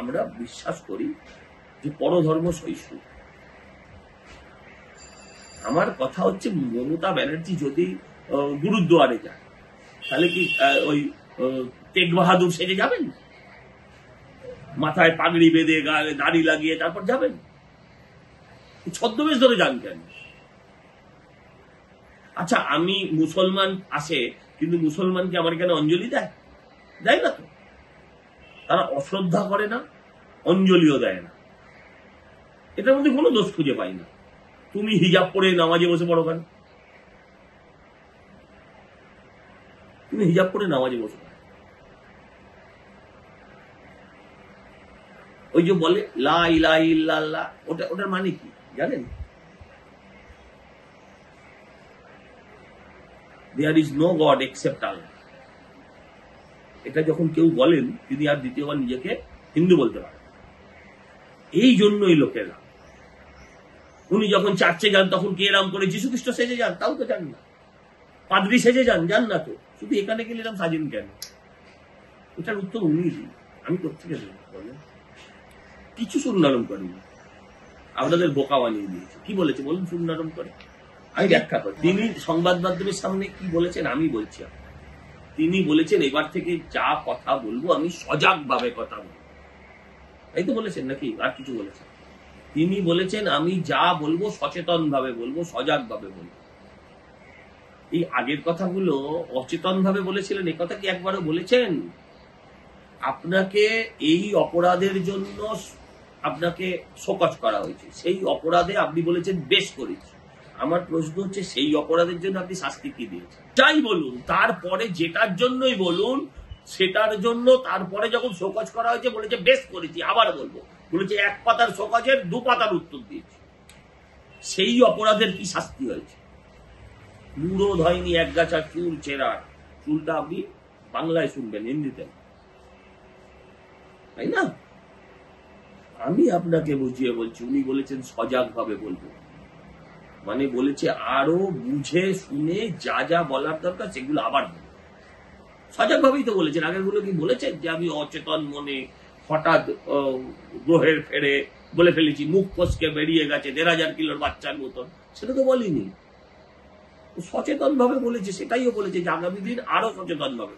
আমরা বিশ্বাস করি যে পরধর্ম সহিষ্ণু। আমার কথা হচ্ছে, মমতা ব্যানার্জি যদি গুরুদ্বারে যায়, তাহলে কি ওই তেগ বাহাদুর সেজে যাবেন? মাথায় পাগড়ি বেঁধে, গায়ে দাড়ি লাগিয়ে তারপর যাবেন? ছদ্মবেশ ধরে যান কেন? আচ্ছা, আমি মুসলমান আসে, কিন্তু মুসলমানকে আমার এখানে অঞ্জলি দেয়? দেয় না তো। তারা অশ্রদ্ধা করে না, অঞ্জলিও দেয় না। এটার মধ্যে কোনো দোষ খুঁজে পাই না। তুমি হিজাব পরে নামাজে বসে পড়ো কেন? তুমি হিজাব পরে নামাজে বসে পড়ো। ওই যে বলে লা ইলাহা ইল্লাল্লাহ, ওটার মানে কি জানেন? There is no god except Allah. এটা যখন কেউ বলেন, তিনি আর দ্বিতীয়বার নিজেকে হিন্দু বলতে পারেন। এই জন্যই লোকেরা, উনি যখন চার্চে যান তখন কি এরম করে যীশু খ্রিস্ট সেজে যান? তাও তো জান না। পাদ্রী সেজে যান? যান না তো। শুধু এখানে গেলে এরম সাজেন কেন? এটার উত্তর উনি দিন, আমি কোথেকে দেব বলেন? কিছু সুন্নরম করেনি, আপনাদের বোকা বানিয়ে দিয়েছে। কি বলেছে বলুন সুন্নরম করে? আমি ব্যাখ্যা করি। তিনি সংবাদ মাধ্যমের সামনে কি বলেছেন আমি বলছি। তিনি বলেছেন, এবার থেকে যা কথা বলবো আমি সজাগ ভাবে কথা বলবো। এই তো বলেছেন, নাকি আর কিছু বলেছেন? তিনি বলেছেন আমি যা বলবো সচেতন ভাবে বলবো, সজাগ ভাবে বলবো। এই আগের কথাগুলো অচেতন ভাবে বলেছিলেন, এই কথা কি একবারও বলেছেন? আপনাকে এই অপরাধের জন্য আপনাকে শোকজ করা হয়েছে, সেই অপরাধে আপনি বলেছেন বেশ করেছি। আমার প্রশ্ন হচ্ছে, সেই অপরাধের জন্য আপনি শাস্তি কি দিয়েছেন? যাই বলুন, তারপরে যেটার জন্যই বলুন, সেটার জন্য তারপরে যখন শোকজ করা হয়েছে বলেছে বেশ করেছি। আবার বলবো, বলেছে এক পাতার শোকজের 2 পাতার উত্তর দিয়েছি। সেই অপরাধের কি শাস্তি হয়েছে? মুরদ হয়নি এক গাছা চুল চেরার। চুলটা আপনি বাংলায় শুনবেন, হিন্দিতে, তাই না? আমি আপনাকে বুঝিয়ে বলছি, উনি বলেছেন সজাগ ভাবে বলবো, মানে বলেছে আরো বুঝে শুনে যা যা বলার দরকার সেগুলো আবার বলবো। সজাগ ভাবেই তো বলেছেন। আগের গুলো কি বলেছেন যে আমি অচেতন মনে হঠাৎ গ্রহের ফেরে বলে ফেলেছি, মুখ ফসকে বেরিয়ে গেছে 1500 কিলোর বাচ্চার মতন? সেটা তো বলিনি। সচেতন ভাবে বলেছে, সেটাইও বলেছে যে আগামী দিন আরো সচেতন ভাবে।